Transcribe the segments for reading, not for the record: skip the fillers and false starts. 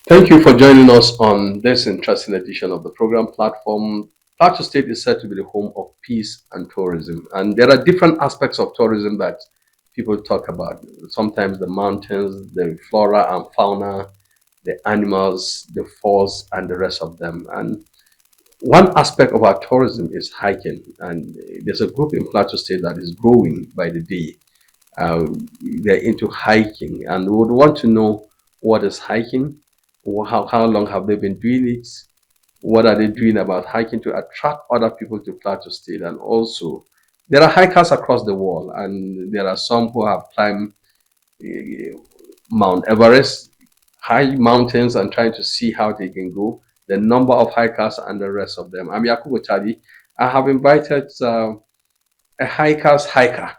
Thank you for joining us on this interesting edition of the program platform. Plateau State is said to be the home of peace and tourism, and there are different aspects of tourism that people talk about. Sometimes the mountains, the flora and fauna, the animals, the falls, and the rest of them. And one aspect of our tourism is hiking, and there's a group in Plateau State that is growing by the day. Uh, they're into hiking, and we would want to know what is hiking, how long have they been doing it, what are they doing about hiking to attract other people to Plateau State, and also there are hikers across the world, and there are some who have climbed uh, Mount Everest, high mountains, and trying to see how they can go. The number of hikers and the rest of them. I'm Yakubu Tadi. I have invited a hiker's hiker.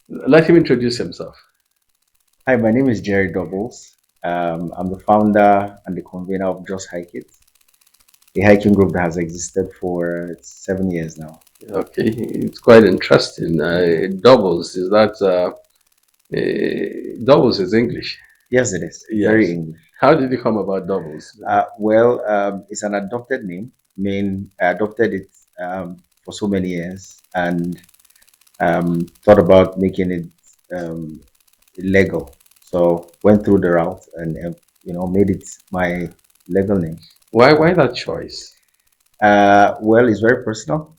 Let him introduce himself. Hi, my name is Jerry Doubles. I'm the founder and the convener of Just Hike It, a hiking group that has existed for 7 years now. Okay, it's quite interesting. Doubles is that doubles is English. Yes, it is. Very Yes. English. How did you come about doubles? It's an adopted name. I mean, I adopted it for so many years and thought about making it um, legal. So went through the route and made it my legal name. Why that choice? It's very personal.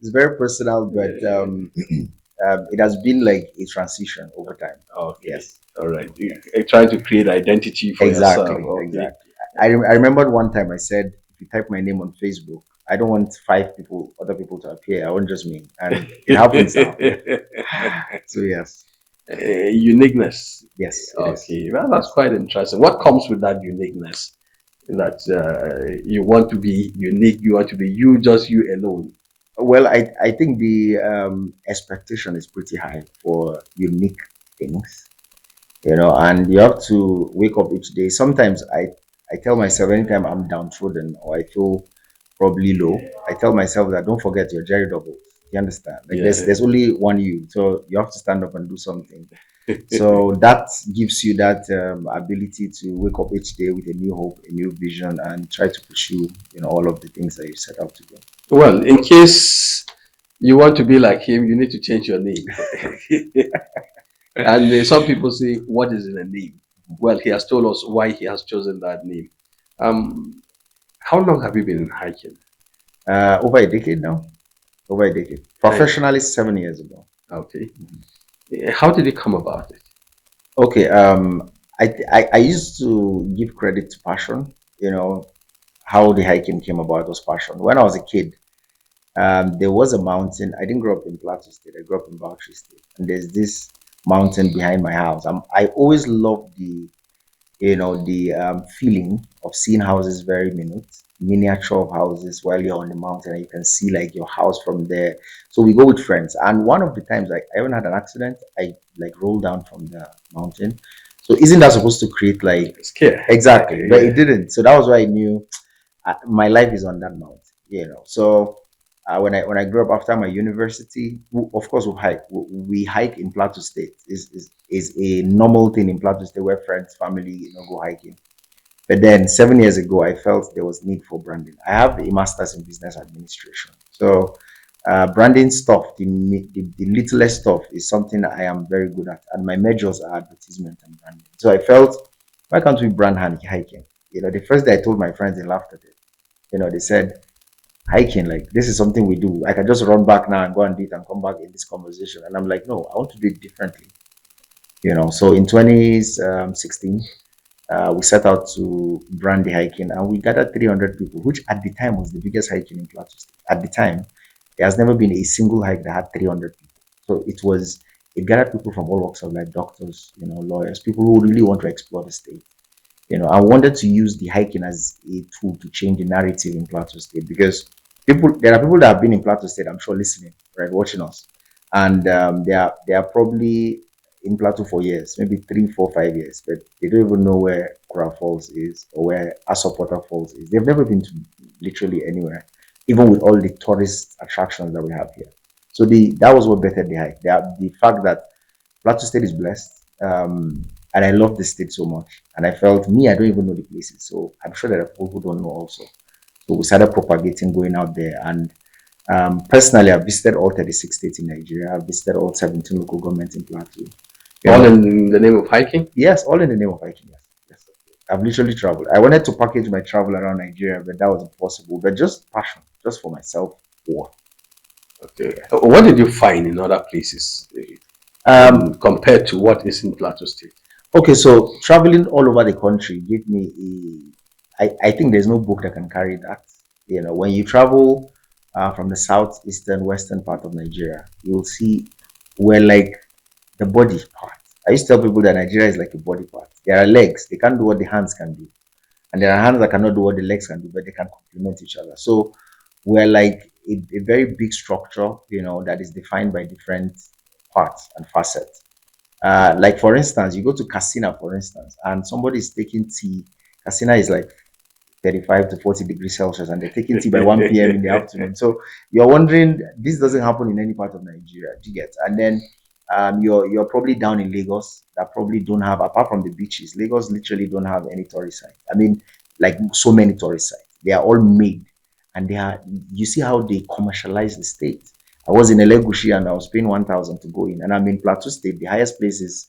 It's very personal, but it has been like a transition over time. Okay, Yes, all right. You're trying to create identity for yourself. exactly, Okay. exactly. I remembered one time I said, if you type my name on Facebook, I don't want other people to appear. I want just me, and it happens now. So yes, Uniqueness. yes, it is. Okay, well, that's Yes. quite interesting. What comes with that uniqueness? That you want to be unique, you want to be you, just you alone. I think the expectation is pretty high for unique things, and you have to wake up each day. Sometimes I tell myself anytime I'm downtrodden or I feel probably low, I tell myself that don't forget your Jerry double. You understand? Like Yeah. there's only one you, so you have to stand up and do something. So that gives you that ability to wake up each day with a new hope, a new vision, and try to pursue all of the things that you set out to do. Well, in case you want to be like him, you need to change your name. And some people say, "What is in a name?" Well, he has told us why he has chosen that name. Um, how long have you been hiking? Over a decade now. Over a decade. Uh, Professionally, 7 years ago. okay. How did it come about it? Okay. I used to give credit to passion. How the hiking came about was passion. When I was a kid, there was a mountain. I didn't grow up in Plateau State. I grew up in Bauchi State, and there's this mountain behind my house. I always loved the feeling of seeing houses very miniature of houses while you're on the mountain and you can see like your house from there. So we go with friends, and one of the times I even had an accident. I like rolled down from the mountain. So isn't that supposed to create like Scare. exactly? But Yeah. it didn't. So that was why I knew my life is on that mountain. So when I grew up after my university, of course we hike. We hike in Plateau State. Is a normal thing in Plateau State where friends, family, go hiking. But then 7 years ago, I felt there was need for branding. I have a master's in business administration, so branding stuff, the littlest stuff, is something that I am very good at, and my majors are advertisement and branding. So I felt, why can't we brand hiking? The first day I told my friends, they laughed at it. They said, hiking, like this is something we do. I can just run back now and go and do it and come back in this conversation. And I'm like, no, I want to do it differently. So in 2016, we set out to brand the hiking, and we gathered 300 people, which at the time was the biggest hiking in Plateau State. At the time, there has never been a single hike that had 300 people. So it gathered people from all walks of life, doctors, lawyers, people who really want to explore the state. I wanted to use the hiking as a tool to change the narrative in Plateau State, because there are people that have been in Plateau State, I'm sure, listening, right, watching us, and they are probably in Plateau for years, maybe 3, 4, 5 years, but they don't even know where Kura Falls is or where Asopota Falls is. They've never been to literally anywhere, even with all the tourist attractions that we have here. So that was what bettered the hike. The fact that Plateau State is blessed. and I love the state so much. And I felt me, I don't even know the places, so I'm sure there are people who don't know also. So we started propagating, going out there, and personally, I've visited all 36 states in Nigeria. I've visited all 17 local governments in Plateau. All in the name of hiking? Yes, all in the name of hiking. Yes, yes. I've literally traveled. I wanted to package my travel around Nigeria, but that was impossible. But just passion, just for myself. War. Okay. What did you find in other places compared to what is in Plateau State? Okay, so traveling all over the country gave me I think there's no book that can carry that. When you travel from the southeastern, western part of Nigeria, you'll see where like the body part. I used to tell people that Nigeria is like a body part. There are legs, they can't do what the hands can do. And there are hands that cannot do what the legs can do, but they can complement each other. So we're like a very big structure, that is defined by different parts and facets. Like for instance, you go to Casina, for instance, and somebody is taking tea. Casina is like 35 to 40 degrees Celsius, and they're taking tea by 1 p.m. in the afternoon. So you're wondering, this doesn't happen in any part of Nigeria, do you get? And then you're probably down in Lagos that probably don't have, apart from the beaches, Lagos literally don't have any tourist sites. I mean, like so many tourist sites. They are all made, and you see how they commercialize the state. I was in Elegushi and I was paying 1,000 to go in, and I'm in Plateau State. The highest place is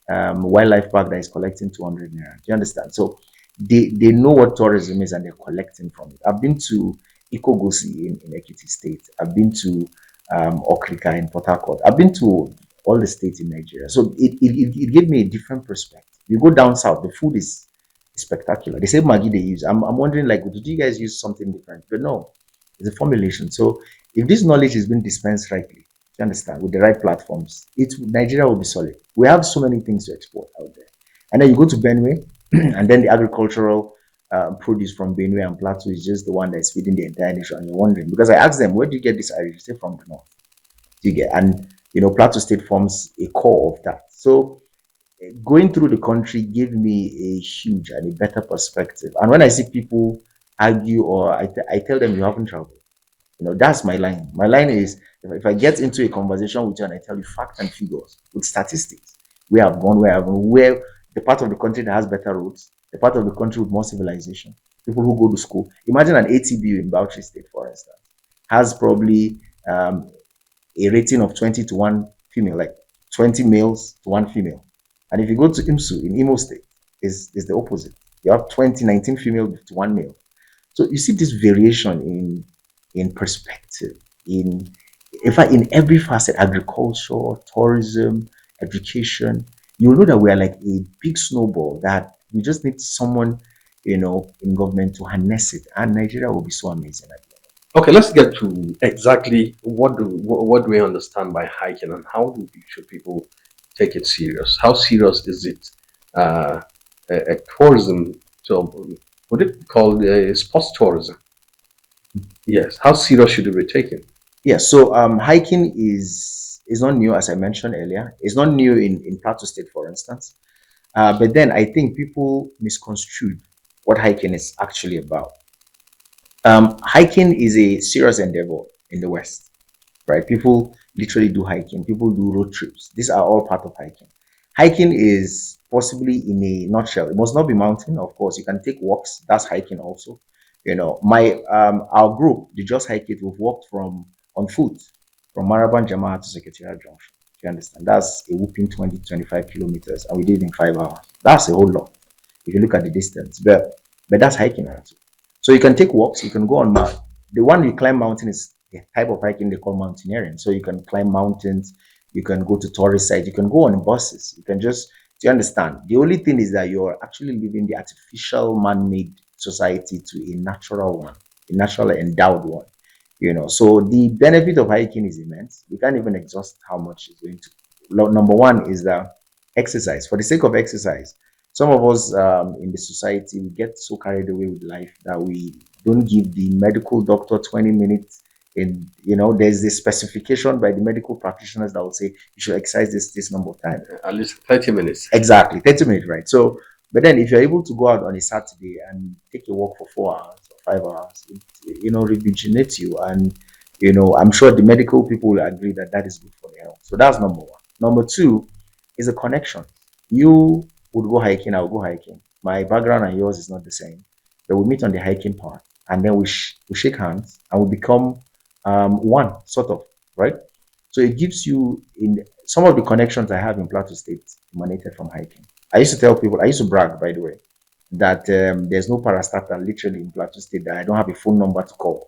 wildlife park that is collecting 200 naira. Do you understand? So they know what tourism is and they're collecting from it. I've been to Ikogosi in Ekiti State. I've been to Okrika in Port Harcourt. I've been to all the states in Nigeria. So it gave me a different perspective. You go down south, the food is spectacular. The same Maggi they use. I'm wondering, like, did you guys use something different? But no, it's a formulation. So if this knowledge is being dispensed rightly, you understand, with the right platforms, Nigeria will be solid. We have so many things to export out there. And then you go to Benue, and then the agricultural produce from Benue and Plateau is just the one that's feeding the entire nation. And you're wondering, because I asked them, where do you get this Irish? They say from the north. Do you get? And Plateau State forms a core of that. So going through the country gave me a huge and a better perspective. And when I see people argue, or I tell them, you haven't traveled. That's my line. My line is, if I get into a conversation with you and I tell you facts and figures with statistics, where I've gone, where the part of the country that has better roads, the part of the country with more civilization, people who go to school. Imagine an ATBU in Bauchi State, for instance, has probably a rating of 20 to 1 female, like 20 males to 1 female. And if you go to IMSU in Imo State, is the opposite. You have 19 female to 1 male. So you see this variation in perspective, in fact, in every facet: agriculture, tourism, education. You'll know that we are like a big snowball that we just need someone, in government to harness it, and Nigeria will be so amazing at the end. Okay, let's get to exactly what do we understand by hiking, and how should people take it serious? How serious is it? A tourism, so would it be called sports tourism? Yes. How serious should it be taken? Yes. So hiking is not new, as I mentioned earlier. It's not new in Plateau State, for instance. But then I think people misconstrued what hiking is actually about. Hiking is a serious endeavor in the West, right? People literally do hiking. People do road trips. These are all part of hiking. Hiking is possibly, in a nutshell, it must not be mountain. Of course, you can take walks. That's hiking also. Our group, the Just Hike It, we've walked on foot from Maraban Jamaat to Secretariat Junction. Do you understand? That's a whooping 20 to 25 kilometers, and we did it in 5 hours. That's a whole lot if you look at the distance. But that's hiking also. So you can take walks. You can go on mount. The one you climb mountain is the type of hiking they call mountaineering. So you can climb mountains. You can go to tourist sites. You can go on buses. You can just, do you understand? The only thing is that you're actually living the artificial man-made society to a natural one, a natural endowed one. So the benefit of hiking is immense. We can't even exhaust how much it's going to. Number one is the exercise. For the sake of exercise, some of us in the society, we get so carried away with life that we don't give the medical doctor 20 minutes. And there's this specification by the medical practitioners that will say you should exercise this number of times. At least 30 minutes. Exactly, 30 minutes, right? So, but then if you're able to go out on a Saturday and take a walk for 4 hours or 5 hours, it rejuvenates you. And I'm sure the medical people will agree that is good for the health. So that's number one. Number two is a connection. You would go hiking, I'll go hiking. My background and yours is not the same. But we meet on the hiking path and then we shake hands and we become one, sort of, right? So it gives you in some of the connections I have in Plateau State emanated from hiking. I used to tell people, I used to brag, by the way, that there's no parastatal literally in Plateau State that I don't have a phone number to call.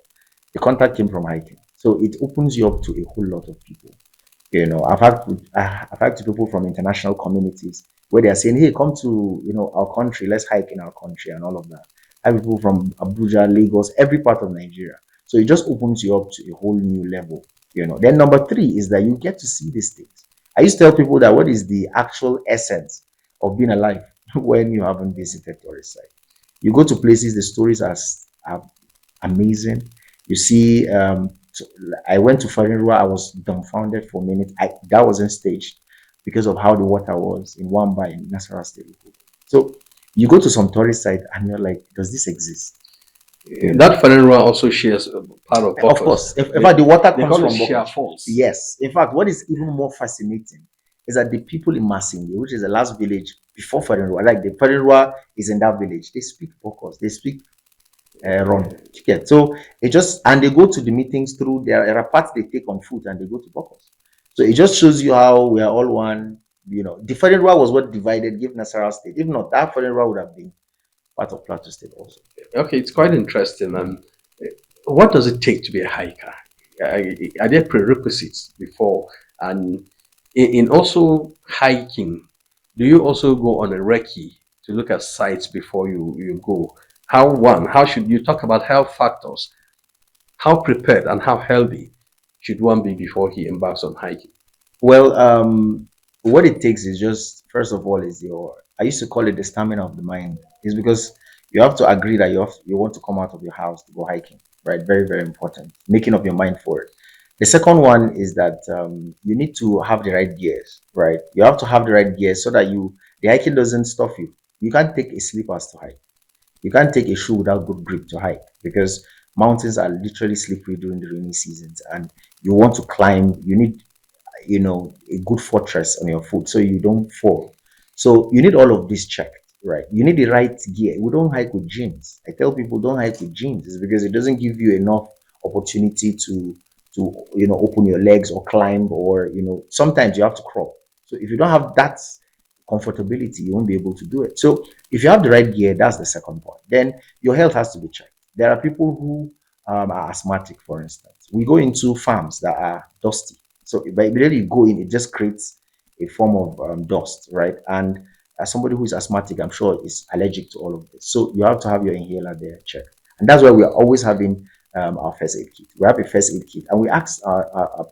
The contact came from hiking. So it opens you up to a whole lot of people. I've had to people from international communities where they are saying, "Hey, come to our country. Let's hike in our country," and all of that. I have people from Abuja, Lagos, every part of Nigeria. So it just opens you up to a whole new level. Then number three is that you get to see these things. I used to tell people that what is the actual essence of being alive when you haven't visited tourist site. You go to places, the stories are amazing. You see, so I went to Farinrua, I was dumbfounded for a minute. That wasn't staged because of how the water was in Wamba in Nasarawa State. So you go to some tourist site and you're like, does this exist? That Ferrera also shares part of Of Bokos. course. In fact, the water They comes call it from Shia Bokos. Falls. Yes. In fact, what is even more fascinating is that the people in Masinde, which is the last village before Farinrua, like the Farinrua is in that village, they speak Bokos. They speak Ron. So it just, and they go to the meetings through there are parts they take on foot and they go to Bokos. So it just shows you how we are all one. The Farinrua was what divided, give Nasarawa State. If not, that Farinrua would have been part of Plateau State also. Okay, it's quite interesting. And what does it take to be a hiker? Are there prerequisites before? And in also hiking, do you also go on a recce to look at sites before you go? How should you talk about health factors? How prepared and how healthy should one be before he embarks on hiking? Well, what it takes is just first of all is I used to call it the stamina of the mind. Is because you have to agree that you want to come out of your house to go hiking, right? Very, very important. Making up your mind for it. The second one is that you need to have the right gears, right? You have to have the right gears so that the hiking doesn't stuff you. You can't take a slippers to hike. You can't take a shoe without good grip to hike because mountains are literally slippery during the rainy seasons, and you want to climb. You need a good fortress on your foot so you don't fall. So you need all of this checked, right? You need the right gear. We don't hike with jeans. I tell people don't hike with jeans. It's because it doesn't give you enough opportunity to open your legs or climb, or sometimes you have to crawl. So if you don't have that comfortability, you won't be able to do it. So if you have the right gear, that's the second point. Then your health has to be checked. There are people who are asthmatic, for instance. We go into farms that are dusty. So immediately you go in, it just creates a form of dust, right? And as somebody who is asthmatic, I'm sure is allergic to all of this. So you have to have your inhaler there checked. And that's why we are always having our first aid kit. We have a first aid kit, and we ask our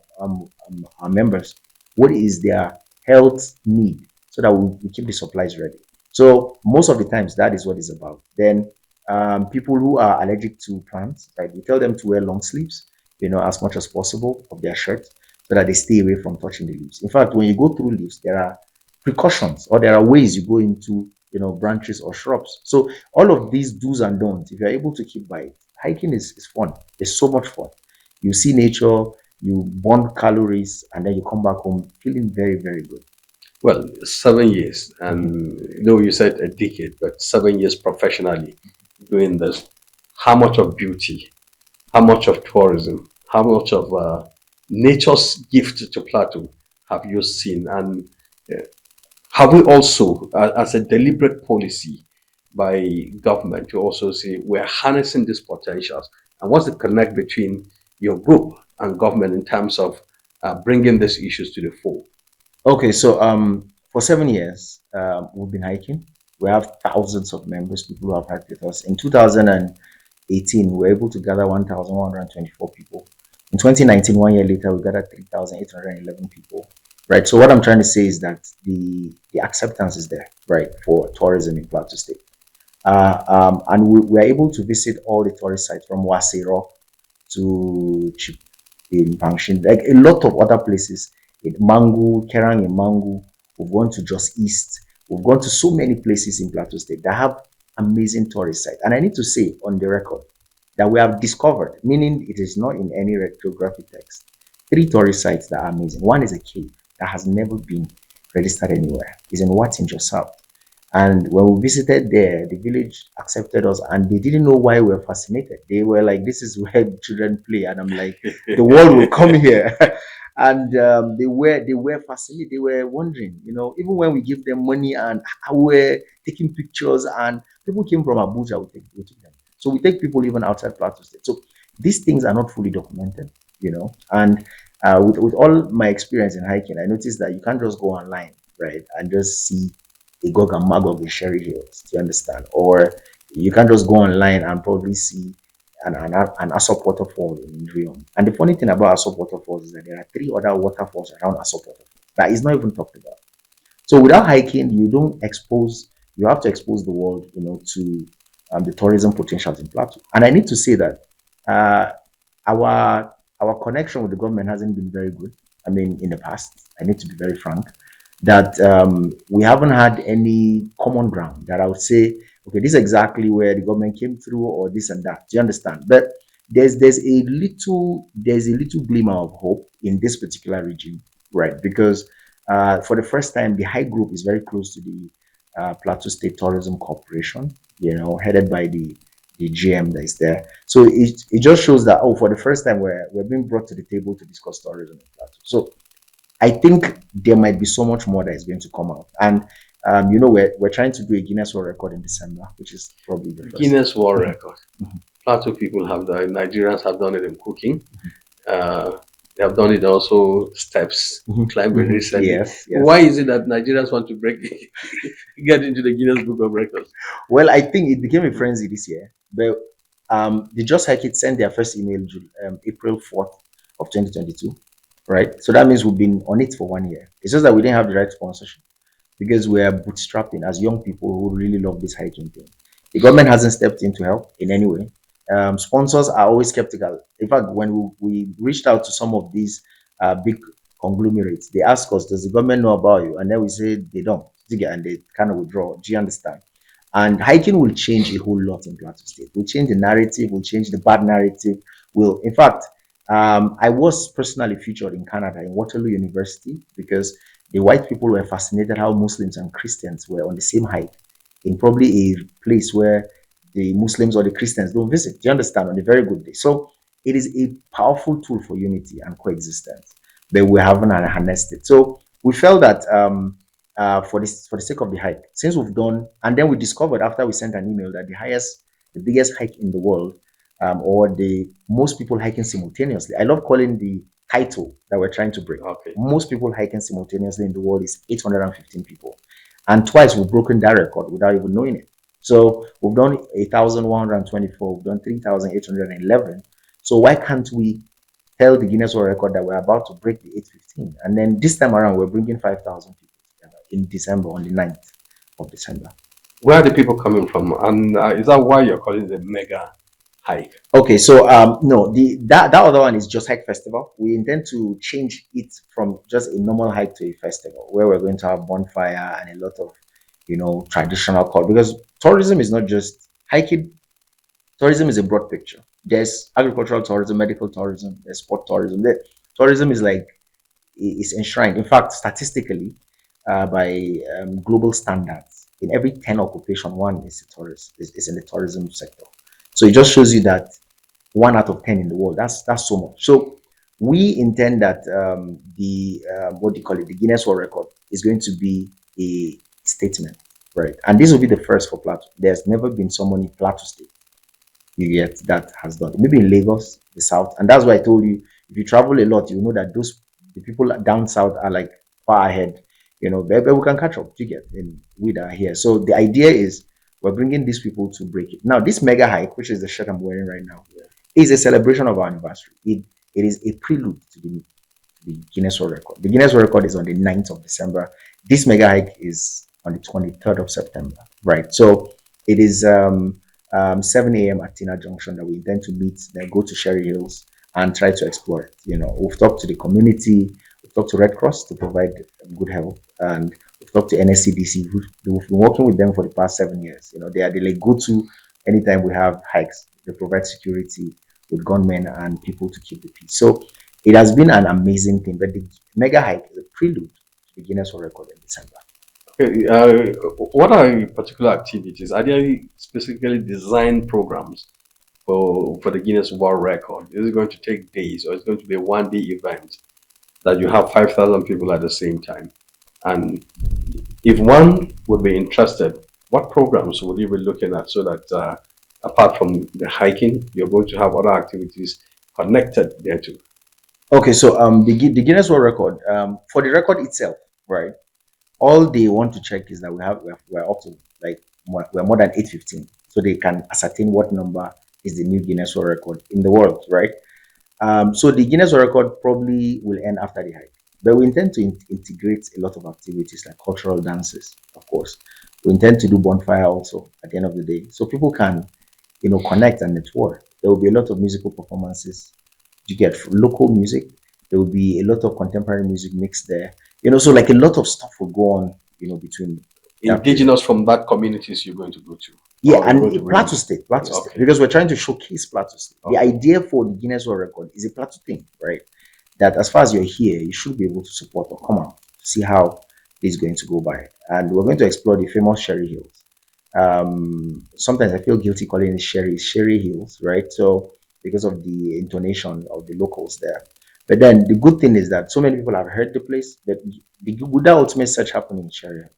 members what is their health need so that we keep the supplies ready. So most of the times that is what it's about. Then people who are allergic to plants, right? We tell them to wear long sleeves, as much as possible of their shirt so that they stay away from touching the leaves. In fact, when you go through leaves, there are precautions or there are ways you go into, branches or shrubs. So all of these do's and don'ts, if you're able to keep by it, hiking is fun. It's so much fun. You see nature, you burn calories, and then you come back home feeling very, very good. Well, 7 years, and you said a decade, but 7 years professionally doing this. How much of beauty, how much of tourism, how much of nature's gift to Plateau have you seen? And have we also, as a deliberate policy by government, to also say we're harnessing these potentials? And what's the connect between your group and government in terms of bringing these issues to the fore? Okay, so for 7 years, we've been hiking. We have thousands of members, people who have hiked with us. In 2018, we were able to gather 1,124 people. In 2019, 1 year later, we gathered 3,811 people. Right. So what I'm trying to say is that the acceptance is there, right, for tourism in Plateau State. And we are able to visit all the tourist sites from Wasero to Chip in Bangshin, like a lot of other places in Mangu, Kerang in Mangu. We've gone to Jos East. We've gone to so many places in Plateau State that have amazing tourist sites. And I need to say on the record that we have discovered, meaning it is not in any geographic text, 3 tourist sites that are amazing. One is a cave that has never been registered anywhere. It's in Watin, Jos South. And when we visited there, the village accepted us and they didn't know why we were fascinated. They were like, this is where children play. And I'm like, the world will come here. And they were fascinated. They were wondering, even when we give them money and we're taking pictures and people came from Abuja, we took them. So we take people even outside Plateau State. So these things are not fully documented, and with all my experience in hiking, I noticed that you can't just go online, right, and just see a Gog and Magog in Sherry Hills. Do you understand? Or you can't just go online and probably see an Asop waterfall in Riom. And the funny thing about Asop waterfalls is that there are three other waterfalls around Asop waterfall that is not even talked about. So without hiking, you have to expose the world, to the tourism potentials in Plateau. And I need to say that uh, our connection with the government hasn't been very good. I mean, in the past, I need to be very frank, that we haven't had any common ground that I would say, okay, this is exactly where the government came through, or this and that. Do you understand? But there's a little glimmer of hope in this particular region, right? Because for the first time, the high group is very close to the Plateau State Tourism Corporation, headed by the GM that is there. So it just shows that, for the first time, we're being brought to the table to discuss tourism in Plateau. So I think there might be so much more that is going to come out. And we're trying to do a Guinness World Record in December, which is probably the first. Guinness World Record. Mhm. Plateau people have done it. Nigerians have done it in cooking. They have done it also steps Mhm. climbing Mhm. recently. Yes, yes. Why is it that Nigerians want to get into the Guinness Book of Records? Well, I think it became a frenzy this year. But the Just Hike It sent their first email April 4th of 2022, right? So that means we've been on it for 1 year. It's just that we didn't have the right sponsorship because we're bootstrapping as young people who really love this hiking thing. The government hasn't stepped in to help in any way. Sponsors are always skeptical. In fact, when we reached out to some of these big conglomerates, they ask us, "Does the government know about you?" And then we say they don't, and they kind of withdraw. Do you understand? And hiking will change a whole lot in Plateau State. Will change the narrative. Will change the bad narrative. Will, in fact, I was personally featured in Canada in Waterloo University because the white people were fascinated how Muslims and Christians were on the same hike in probably a place where the Muslims or the Christians don't visit. Do you understand? On a very good day. So it is a powerful tool for unity and coexistence, but we haven't harnessed it. So we felt that for the sake of the hike, since we've done, and then we discovered after we sent an email that the biggest hike in the world, or the most people hiking simultaneously. I love calling the title that we're trying to break. Okay. Most people hiking simultaneously in the world is 815 people. And twice we've broken that record without even knowing it. So we've done 1,124, we've done 3,811. So why can't we tell the Guinness World Record that we're about to break the 815? And then this time around, we're bringing 5,000 people together in December, on the 9th of December. Where are the people coming from? And is that why you're calling it a mega hike? Okay, so no, that other one is Just Hike Festival. We intend to change it from just a normal hike to a festival where we're going to have bonfire and a lot of traditional culture, because tourism is not just hiking. Tourism is a broad picture. There's agricultural tourism, medical tourism, there's sport tourism. Tourism is like is enshrined. In fact, statistically, by global standards, in every 10 occupation, one is a tourist is in the tourism sector. So it just shows you that 1 out of 10 in the world. That's so much. So we intend that the what do you call it? The Guinness World Record is going to be a statement, right? And this will be the first for Plateau. There's never been someone in Plateau State you get that has done it. Maybe in Lagos, the south, and that's why I told you, if you travel a lot, you know that the people down south are like far ahead. But we can catch up. You get, and we are here. So the idea is we're bringing these people to break it. Now, this mega hike, which is the shirt I'm wearing right now, is a celebration of our anniversary. It is a prelude to the Guinness World Record. The Guinness World Record is on the 9th of December. This mega hike is on the 23rd of September, right? So it is 7 a.m. at Tina Junction that we intend to meet, then go to Sherry Hills and try to explore it. We've talked to the community, we've talked to Red Cross to provide good help, and we've talked to NSCDC, we've been working with them for the past 7 years. They are the like go-to anytime we have hikes. They provide security with gunmen and people to keep the peace. So it has been an amazing thing. But the mega hike is a prelude to the Guinness World Record in December. Okay, what are particular activities? Are there specifically designed programs for the Guinness World Record? Is it going to take days, or is it going to be a one-day event that you have 5,000 people at the same time? And if one would be interested, what programs would you be looking at so that apart from the hiking, you're going to have other activities connected there too? Okay, so the Guinness World Record, for the record itself, right? All they want to check is that we're up to like we're more than 815, so they can ascertain what number is the new Guinness World Record in the world, right? So the Guinness World Record probably will end after the hike, but we intend to integrate a lot of activities like cultural dances, of course. We intend to do bonfire also at the end of the day, so people can, connect and network. There will be a lot of musical performances. You get local music. There will be a lot of contemporary music mixed there. So like a lot of stuff will go on, between that period. Indigenous from that communities you're going to go to, Yeah, or you're and going to bring Plateau in. State, Plateau State, Okay, because we're trying to showcase Plateau State. The okay. idea for the Guinness World Record is a Plateau thing, right? That as far as you're here, you should be able to support or come out to see how this is going to go by. And we're going to explore the famous Sherry Hills. Sometimes I feel guilty calling it Sherry Hills, right? So because of the intonation of the locals there. But then the good thing is that so many people have heard the place that the Buddha ultimate search happened in Sherry Hills,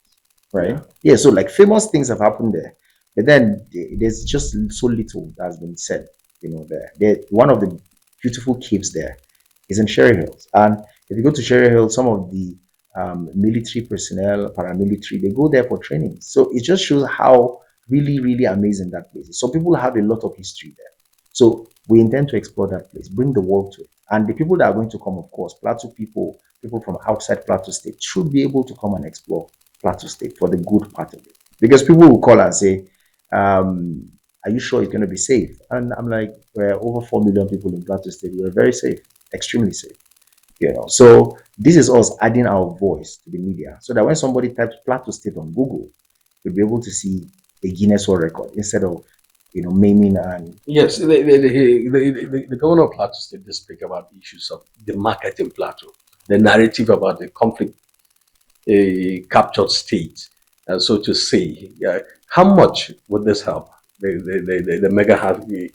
right? Yeah. Yeah, so like famous things have happened there. But then there's just so little that has been said, one of the beautiful caves there is in Sherry Hills. And if you go to Sherry Hills, some of the military personnel, paramilitary, they go there for training. So it just shows how really, really amazing that place is. So people have a lot of history there. So we intend to explore that place, bring the world to it. And the people that are going to come, of course, Plateau people from outside Plateau State should be able to come and explore Plateau State for the good part of it. Because people will call and say, are you sure it's going to be safe? And I'm like, we're over 4 million people in Plateau State. We're very safe, extremely safe. So this is us adding our voice to the media so that when somebody types Plateau State on Google, you'll be able to see a Guinness World Record instead of maiming and Yes, the governor of Plateau State did speak about issues of the market in Plateau, the narrative about the conflict captured state, and so to say. How much would this help? The mega have the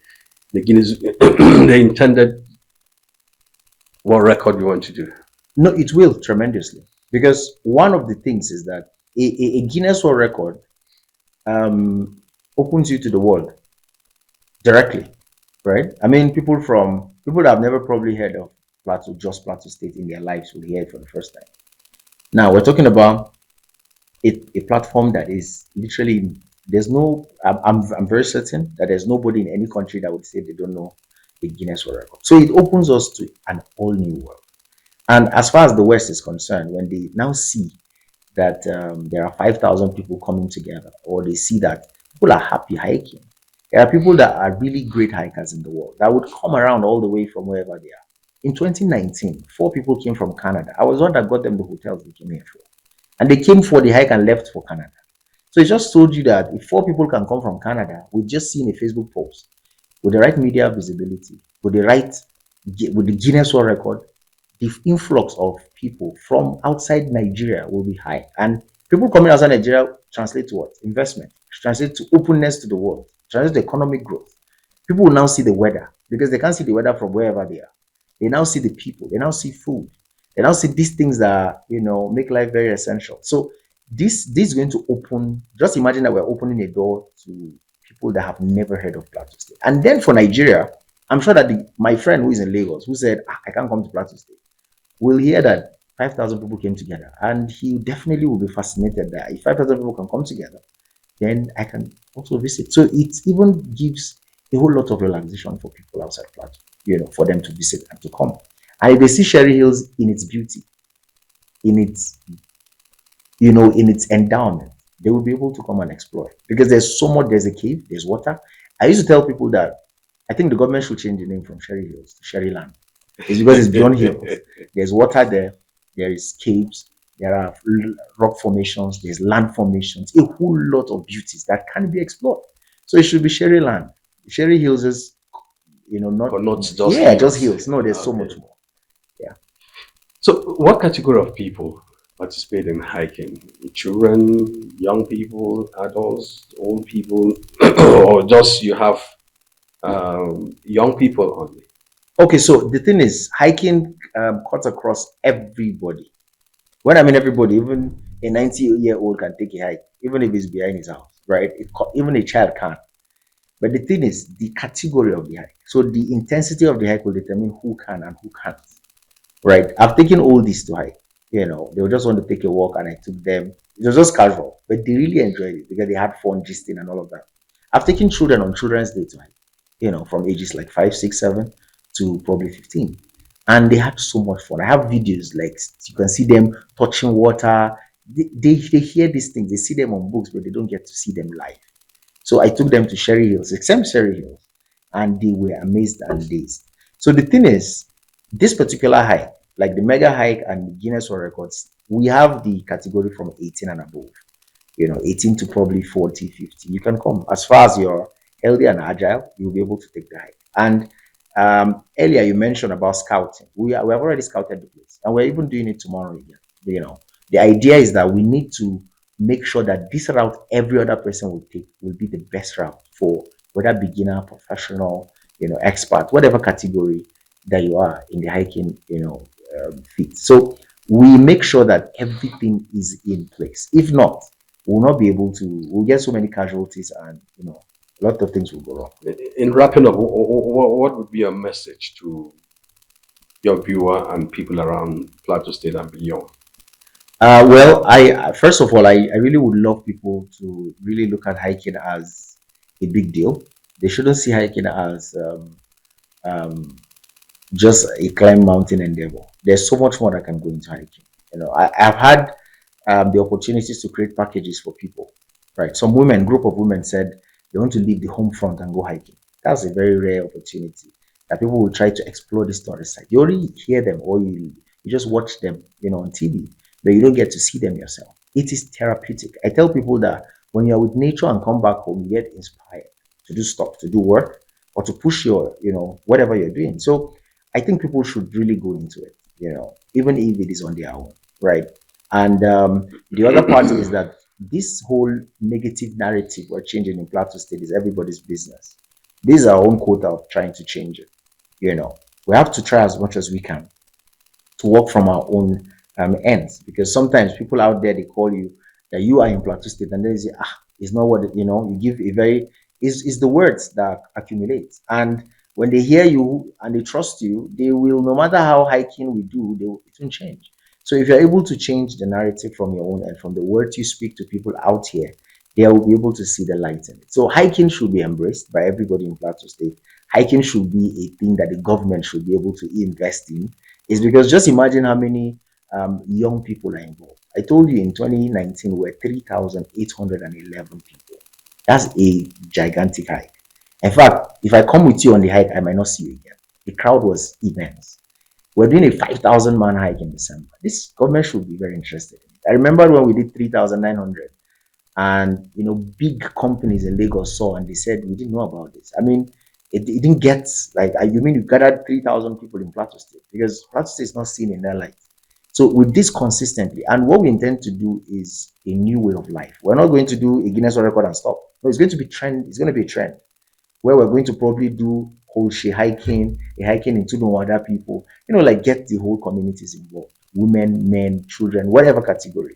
Guinness, the intended world record you want to do. no, it will tremendously because one of the things is that a Guinness World Record opens you to the world directly, right? I mean, people that have never probably heard of Plateau State in their lives will hear it for the first time. Now we're talking about a platform that is literally there's no. I'm very certain that there's nobody in any country that would say they don't know the Guinness World Record. So it opens us to an all new world. And as far as the West is concerned, when they now see that there are 5,000 people coming together, or they see that people are happy hiking, there are people that are really great hikers in the world that would come around all the way from wherever they are. In 2019, 4 people came from Canada. I was one that got them the hotels they came here for. And they came for the hike and left for Canada. So it just told you that if 4 people can come from Canada with just seeing a Facebook post, with the right media visibility, with the Guinness World Record, the influx of people from outside Nigeria will be high. And people coming outside Nigeria translate to what? Investment. Translate to openness to the world. Translate to economic growth. People will now see the weather because they can't see the weather from wherever they are. They now see the people. They now see food. They now see these things that make life very essential. So this is going to open. Just imagine that we're opening a door to people that have never heard of Plateau State. And then for Nigeria, I'm sure that my friend who is in Lagos, who said, I can't come to Plateau State, will hear that 5,000 people came together. And he definitely will be fascinated that if 5,000 people can come together, then I can also visit. So it even gives a whole lot of relaxation for people outside Plateau, for them to visit and to come. And if they see Sherry Hills in its beauty, in its, in its endowment, they will be able to come and explore it. Because there's so much, there's a cave, there's water. I used to tell people that I think the government should change the name from Sherry Hills to Sherry Land. It's because it's beyond hills. There's water there is caves, there are rock formations, there's land formations, a whole lot of beauties that can be explored. So it should be Sherry Land. Sherry Hills is, not, But not just just hills. hills. No, there's so Okay. much more. Yeah. So, what category of people participate in hiking? Children, young people, adults, old people, or just you have young people only? Okay, so the thing is, hiking cuts across everybody. When I mean everybody, even a 90-year-old can take a hike, even if it's behind his house, right? Even a child can. But the thing is, the category of the hike. So the intensity of the hike will determine who can and who can't, right? I've taken oldies to hike. They would just want to take a walk, and I took them. It was just casual, but they really enjoyed it because they had fun gisting and all of that. I've taken children on Children's Day to hike, from ages like 5, 6, 7 to probably 15. And they had so much fun. I have videos like you can see them touching water. They hear these things, they see them on books, but they don't get to see them live. So I took them to Sherry Hills, except Sherry Hills, and they were amazed and dazed. So the thing is, this particular hike, like the mega hike and Guinness World Records, we have the category from 18 and above, 18 to probably 40, 50. You can come. As far as you're healthy and agile, you'll be able to take the hike. And earlier you mentioned about scouting. We have already scouted the place, and we're even doing it tomorrow again. The idea is that we need to make sure that this route every other person will take will be the best route for whether beginner, professional, expert, whatever category that you are in the hiking, fit. So we make sure that everything is in place. If not, we'll not be able to. We'll get so many casualties, and a lot of things will go wrong. In wrapping up, what would be your message to your viewer and people around Plateau State and beyond? Well, I first of all, I really would love people to really look at hiking as a big deal. They shouldn't see hiking as um, just a climb mountain endeavor. There's so much more that can go into hiking. I've had the opportunities to create packages for people. Right, some group of women said they want to leave the home front and go hiking. That's a very rare opportunity that people will try to explore this tourist site. You only hear them, or you just watch them, on TV, but you don't get to see them yourself. It is therapeutic. I tell people that when you're with nature and come back home, you get inspired to do stuff, to do work, or to push your, whatever you're doing. So I think people should really go into it, even if it is on their own, right? And the other part is that this whole negative narrative we're changing in Plateau State is everybody's business. This is our own quota of trying to change it. We have to try as much as we can to work from our own ends, because sometimes people out there, they call you that you are in Plateau State, and then they say, it's not what you give a very is the words that accumulate. And when they hear you and they trust you, they will, no matter how hiking we do, it won't change. So if you're able to change the narrative from your own and from the words you speak to people out here, they will be able to see the light in it. So hiking should be embraced by everybody in Plateau State. Hiking should be a thing that the government should be able to invest in. Is because just imagine how many young people are involved. I told you in 2019 we're 3,811 people. That's a gigantic hike. In fact, if I come with you on the hike, I might not see you again. The crowd was immense. We're doing a 5,000 man hike in December. This government should be very interested in it. I remember when we did 3,900, and big companies in Lagos saw and they said, we didn't know about this. I mean, it didn't get like, you mean you gathered 3,000 people in Plateau State? Because Plateau State is not seen in that light. So with this consistently, and what we intend to do is a new way of life. We're not going to do a Guinness World Record and stop. No, it's going to be trend. It's going to be a trend where we're going to probably do whole hiking, a hiking into the other people, like get the whole communities involved, women, men, children, whatever category,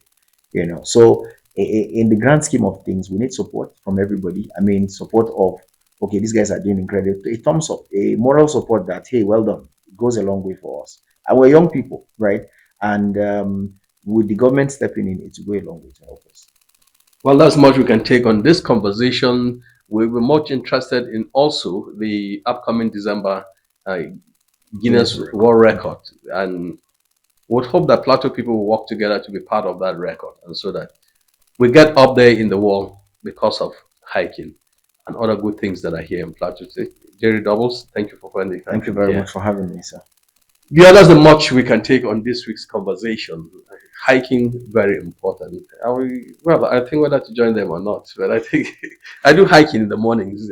So in the grand scheme of things, we need support from everybody. I mean, support of, okay, these guys are doing incredible, a thumbs up, a moral support that, hey, well done. It goes a long way for us. And we're young people, right? And with the government stepping in, it will go a long way to help us. Well, that's much we can take on this conversation. We were much interested in also the upcoming December Guinness World Record, and would hope that Plateau people will work together to be part of that record, and so that we get up there in the world because of hiking and other good things that are here in Plateau State. Jerry Doubles, thank you for finding time. Thank you very much for having me, sir. Yeah, that's the much we can take on this week's conversation. Hiking, very important. I think whether to join them or not, but I think I do hiking in the mornings,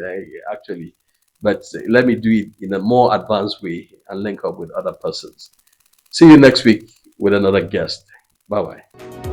actually. But let me do it in a more advanced way and link up with other persons. See you next week with another guest. Bye bye.